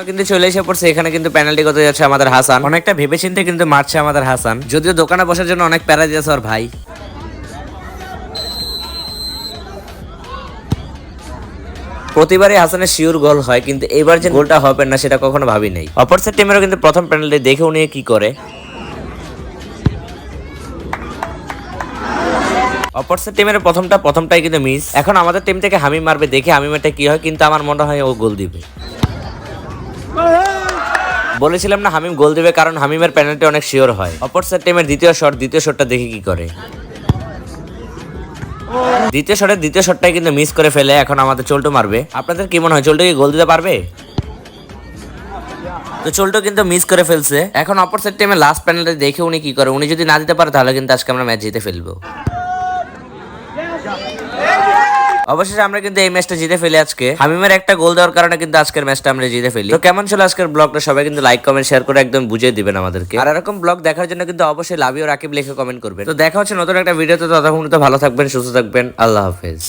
কিন্তু চলে এসে পড়ছে, এখানে কিন্তু পেনাল্টি করতে যাচ্ছে আমাদের হাসান। অনেকটা ভেবেচিন্তে কিন্তু মারছে আমাদের হাসান, যদিও দোকানে বসার জন্য অনেক প্যারা দিয়েছে ওর ভাই। প্রতিবারই হাসানের শিওর গোল হয়, কিন্তু এবার যে গোলটা হবে না সেটা কখনো ভাবি নাই। অপর সাইড টিমেরও কিন্তু প্রথম পেনাল্টি দেখে উনি কি করে। অপর সাইড টিমের প্রথমটাই কিন্তু মিস। এখন আমাদের টিম থেকে হামিম মারবে, দেখে হামিমেরটা কি হয়, কিন্তু আমার মনে হয় ও গোল দিবে। বলেছিলাম না হামিম গোল দিবে, কারণ হামিমের পেনাল্টি অনেক শিওর হয়। অপর সাইড টিমের দ্বিতীয় শটটা দেখে কি করে। দ্বিতীয় শটটাই কিন্তু মিস করে ফেলে। এখন আমাদের চল্টু মারবে। আপনাদের কি মনে হয় চল্টু কি গোল দিতে পারবে? তো চল্টু কিন্তু মিস করে ফেলছে। এখন অপর সাইড টিমে লাস্ট পেনাল্টি দেখে উনি কি করে। উনি যদি না দিতে পারে তাহলে কিন্তু আজকে আমরা ম্যাচ জিতে ফেলবো। অবশেষে আমরা কিন্তু এই ম্যাচটা জিতে ফেলি। আজকে হামিমের একটা গোল দেওয়ার কারণে কিন্তু আজকের ম্যাচটা আমরা জিতে ফেলি। তো কেমন ছিল আজকের ব্লগটা সবাই কিন্তু লাইক কমেন্ট শেয়ার করে একদম বুঝিয়ে দিবেন আমাদেরকে। আর এরকম ব্লগ দেখার জন্য কিন্তু অবশ্যই লাভ ইউ রাকিব লিখে কমেন্ট করবেন। তো দেখা হচ্ছে নতুন একটা ভিডিওতে, ততক্ষণ তো ভালো থাকবেন, সুস্থ থাকবেন, আল্লাহ হাফেজ।